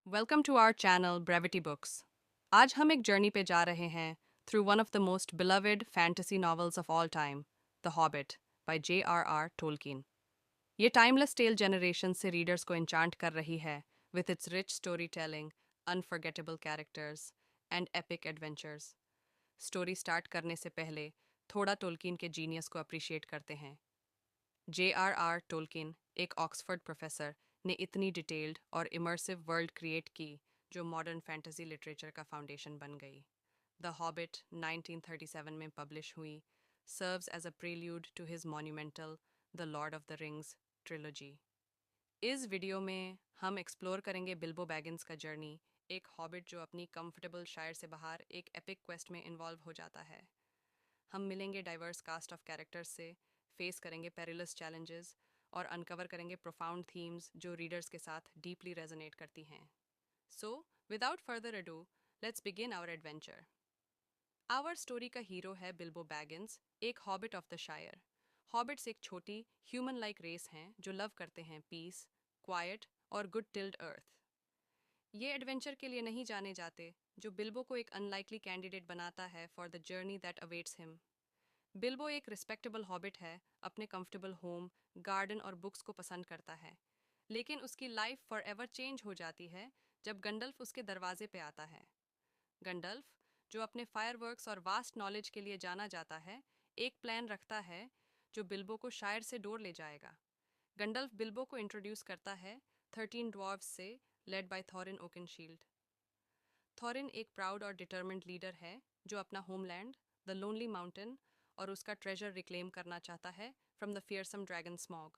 Welcome to our channel Brevity Books. आज हम एक जर्नी पे जा रहे हैं through one of the most beloved fantasy novels of all time, the Hobbit by J.R.R. Tolkien. ये टाइमलेस टेल जनरेशन से रीडर्स को एन्चांट कर रही है with its rich story telling, unforgettable characters and epic adventures. Story start करने से पहले थोड़ा टोल्किन के जीनियस को अप्रिशिएट करते हैं। J.R.R. टोल्किन, एक ऑक्सफोर्ड प्रोफेसर, ने इतनी डिटेल्ड और इमर्सिव वर्ल्ड क्रिएट की जो मॉडर्न फैंटेसी लिटरेचर का फाउंडेशन बन गई। द हॉबिट 1937 में पब्लिश हुई, serves as a prelude to his monumental the Lord of the Rings trilogy. इस वीडियो में हम एक्सप्लोर करेंगे बिल्बो बैगिंस का जर्नी, एक हॉबिट जो अपनी कंफर्टेबल शायर से बाहर एक एपिक क्वेस्ट में इन्वॉल्व हो जाता है। हम मिलेंगे डाइवर्स कास्ट ऑफ कैरेक्टर्स से, फेस करेंगे पेरिलस चैलेंजेस और अनकवर करेंगे प्रोफाउंड थीम्स जो रीडर्स के साथ डीपली रेजोनेट करती हैं। So without further ado, let's begin our adventure. Our story का हीरो है बिल्बो बैगिंस, एक hobbit of the Shire. Hobbits एक छोटी ह्यूमन लाइक रेस हैं जो लव करते हैं पीस, क्वाइट और गुड टिल्ड अर्थ। ये एडवेंचर के लिए नहीं जाने जाते, जो बिल्बो को एक अनलाइकली कैंडिडेट बनाता है for the journey that awaits him. Bilbo एक रिस्पेक्टेबल हॉबिट है, अपने कंफर्टेबल होम, गार्डन और बुक्स को पसंद करता है। लेकिन उसकी लाइफ फॉर एवर चेंज हो जाती है जब गंडल्फ उसके दरवाजे पे आता है। गंडल्फ, जो अपने फायरवर्क्स और वास्ट नॉलेज के लिए जाना जाता है, एक प्लान रखता है जो बिल्बो को शायर से डोर ले जाएगा। गंडल्फ बिल्बो को इंट्रोड्यूस करता है 13 ड्वार्फ्स से, लेड बाय थॉरिन ओकेनशील्ड। थॉरिन एक प्राउड और डिटर्मिन्ड लीडर है जो अपना होमलैंड, द लोनली माउंटेन और उसका ट्रेजर रिक्लेम करना चाहता है from the fearsome dragon Smaug.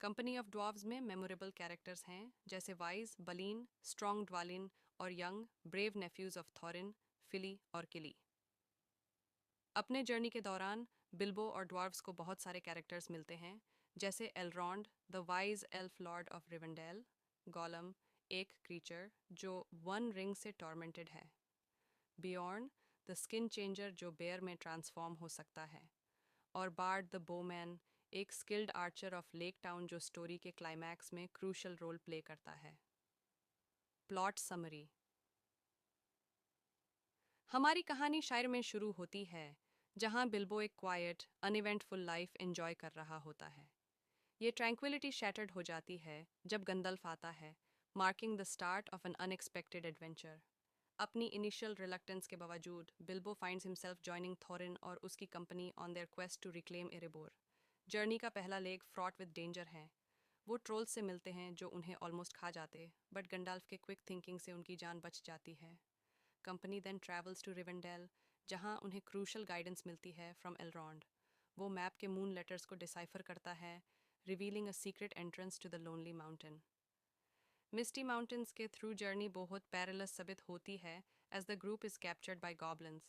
Company of dwarves में मेमोरेबल कैरेक्टर्स हैं जैसे वाइज, बलीन, स्ट्रॉन्ग ड्वालिन और यंग ब्रेव नेफ्यूज ऑफ थॉरिन, फिली और किली। अपने जर्नी के दौरान बिल्बो और ड्वार्व्स को बहुत सारे कैरेक्टर्स मिलते हैं, जैसे Elrond, the wise elf lord of Rivendell, Gollum, एक क्रीचर जो वन रिंग से टॉर्मेंटेड है, बियॉर्न, द स्किन चेंजर जो बेयर में ट्रांसफॉर्म हो सकता है, और बार्ड द बोमैन, एक skilled archer of Lake Town जो स्टोरी के क्लाइमैक्स में क्रूशल रोल प्ले करता है। Plot summary. हमारी कहानी शायर में शुरू होती है, जहां बिल्बो एक क्वाइट, अनइवेंटफुल लाइफ एंजॉय कर रहा होता है। ये ट्रैंक्विलिटी शैटर्ड हो जाती है जब गंदल्फ आता है, marking the start of an unexpected adventure. अपनी इनिशियल रिलक्टेंस के बावजूद Bilbo finds himself joining Thorin और उसकी company on their quest to reclaim Erebor. Journey का पहला लेग फ्रॉट विद डेंजर है। वो ट्रोल्स से मिलते हैं जो उन्हें ऑलमोस्ट खा जाते, बट गंडाल्फ के क्विक थिंकिंग से उनकी जान बच जाती है। कंपनी देन ट्रैवल्स टू रिवेंडेल, जहां उन्हें क्रूशल गाइडेंस मिलती है फ्रॉम एलरॉन्ड। वो मैप के मून लेटर्स को डिसाइफर करता है, revealing a secret entrance to the Lonely Mountain. Misty Mountains के थ्रू जर्नी बहुत पैरेलस साबित होती है as the group is captured by goblins.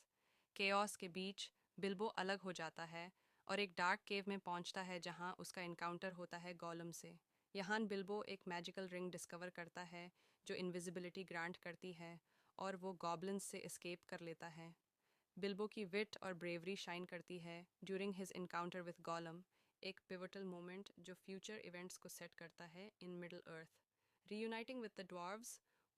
Chaos के बीच बिल्बो अलग हो जाता है और एक डार्क केव में पहुंचता है जहां उसका इनकाउंटर होता है गॉलम से। यहाँ बिल्बो एक मैजिकल रिंग डिस्कवर करता है जो इनविजिबिलिटी ग्रांट करती है और वो गॉब्लिन्स से एस्केप कर लेता है। बिल्बो की विट और ब्रेवरी शाइन करती है during his encounter with Gollum, एक पिवटल मोमेंट जो फ्यूचर इवेंट्स को सेट करता है in Middle Earth. Reuniting with the dwarves,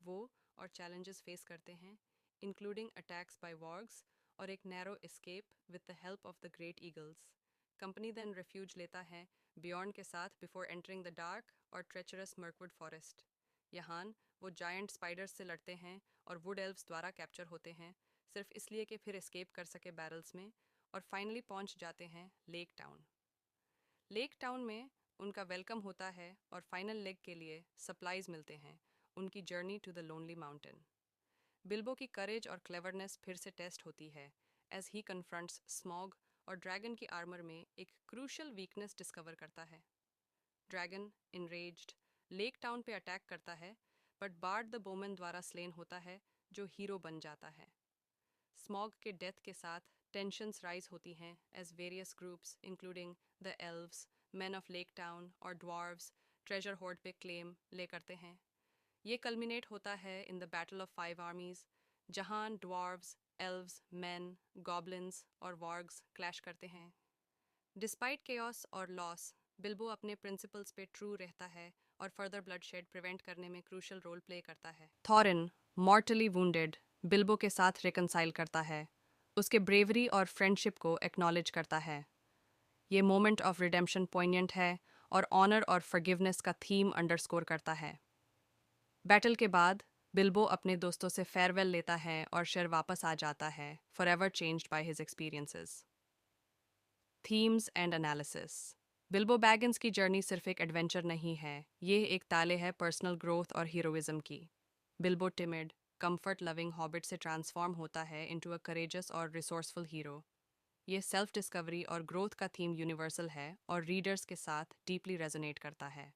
वो और चैलेंजेस फेस करते हैं, इंक्लूडिंग अटैक्स बाय वॉर्ग्स और एक narrow escape with the help of the great eagles. Company then refuge लेता है बियॉन्ड के साथ बिफोर एंटरिंग द डार्क और ट्रेचरस मर्कवुड फॉरेस्ट। यहाँ वो जायंट स्पाइडर्स से लड़ते हैं और वुड एल्व्स द्वारा कैप्चर होते हैं, सिर्फ इसलिए कि फिर एस्केप कर सके बैरल्स में, और फाइनली पहुंच जाते हैं लेक टाउन। लेक टाउन में उनका वेलकम होता है और फाइनल लेग के लिए सप्लाईज मिलते हैं, उनकी journey to the Lonely Mountain. Bilbo की करेज और क्लेवरनेस फिर से टेस्ट होती है एज ही कन्फ्रंट्स स्मॉग और ड्रैगन की आर्मर में एक क्रूशल वीकनेस डिस्कवर करता है। ड्रैगन, इनरेज्ड, लेक टाउन पे अटैक करता है, बट बार्ड द बोमन द्वारा स्लेन होता है जो हीरो बन जाता है। स्मॉग के डेथ के साथ टेंशन्स राइज होती हैं as various groups including the elves, man of Lake Town और ड्वार्व्स ट्रेजर होर्ड पे क्लेम ले करते हैं। ये कल्मिनेट होता है in the Battle of Five Armies, जहां ड्वार्व्स, एल्व्स, मैन, गॉब्लिन्स और वॉर्ग्स क्लैश करते हैं। डिस्पाइट केओस और लॉस, बिल्बो अपने प्रिंसिपल्स पे ट्रू रहता है और फर्दर ब्लडशेड प्रिवेंट करने में क्रूशल रोल प्ले करता है। थॉरिन, मॉर्टली वुंडेड, बिल्बो के साथ रिकंसाइल करता है, उसके ब्रेवरी और फ्रेंडशिप को एक्नॉलेज करता है। ये मोमेंट ऑफ रिडेम्पशन पॉइंटेंट है और ऑनर और फॉरगिवनेस का थीम अंडरस्कोर करता है। बैटल के बाद बिल्बो अपने दोस्तों से फेयरवेल लेता है और शेर वापस आ जाता है, forever changed by his experiences. Themes and analysis. Bilbo Baggins की जर्नी सिर्फ एक एडवेंचर नहीं है, ये एक ताले है पर्सनल ग्रोथ और हीरोइज्म की। Bilbo timid, comfort loving hobbit से ट्रांसफॉर्म होता है इनटू अ करेजियस और रिसोर्सफुल हीरो। ये सेल्फ डिस्कवरी और ग्रोथ का थीम यूनिवर्सल है और रीडर्स के साथ डीपली रेजोनेट करता है।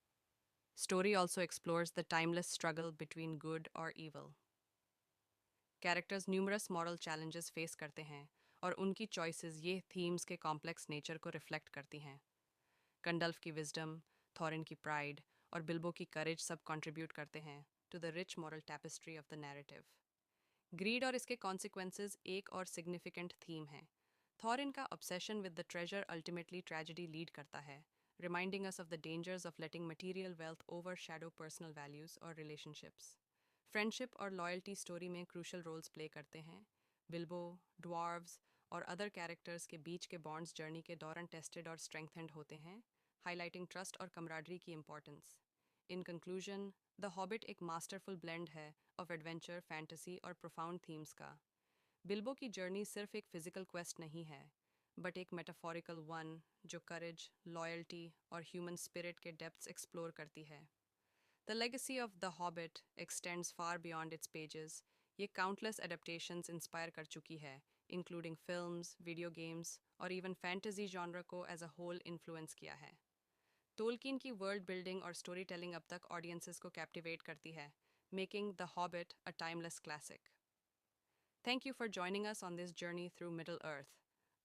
Story also explores the timeless struggle between good और evil। Characters numerous moral challenges face करते हैं और उनकी चॉइसेस ये थीम्स के कॉम्प्लेक्स नेचर को रिफ्लेक्ट करती हैं। गंडल्फ की विजडम, थॉरिन की प्राइड और बिल्बो की करेज सब कंट्रीब्यूट करते हैं to the rich moral tapestry of the narrative. Greed और इसके कॉन्सिक्वेंसेस एक और सिग्निफिकेंट थीम है। थॉरिन का obsession with the treasure ultimately tragedy lead करता है, reminding us of the dangers of letting material wealth overshadow personal values or relationships। Friendship और loyalty story में क्रूशल रोल्स प्ले करते हैं। बिल्बो, ड्वार्व्स और अदर कैरेक्टर्स के बीच के बॉन्ड्स जर्नी के दौरान टेस्टेड और स्ट्रेंथेंड होते हैं, हाईलाइटिंग ट्रस्ट और कमराडरी की importance. In conclusion, the hobbit एक मास्टरफुल ब्लेंड है ऑफ एडवेंचर, फैंटेसी और प्रोफाउंड थीम्स का। बिल्बो की जर्नी सिर्फ एक फिजिकल क्वेस्ट नहीं है, बट एक मेटाफोरिकल वन जो करेज, लॉयल्टी और ह्यूमन स्पिरिट के डेप्थ्स एक्सप्लोर करती है। The legacy of the hobbit x tends far beyond it's pages. ये काउंटलेस एडेप्टेशंस इंस्पायर कर चुकी है, इंक्लूडिंग फिल्म्स, वीडियो गेम्स और इवन फैंटेसी जॉनर को एज अ होल इन्फ्लुएंस किया है। टोल्किन की वर्ल्ड बिल्डिंग और स्टोरी टेलिंग अब तक ऑडियंसेस को कैप्टिवेट करती है, making the hobbit a timeless classic. Thank you for joining us on this journey through Middle Earth.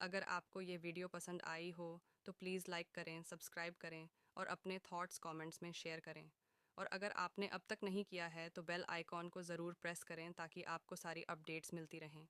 अगर आपको ये वीडियो पसंद आई हो तो प्लीज़ लाइक करें, सब्सक्राइब करें और अपने थॉट्स कमेंट्स में शेयर करें। और अगर आपने अब तक नहीं किया है तो बेल आइकॉन को ज़रूर प्रेस करें ताकि आपको सारी अपडेट्स मिलती रहें।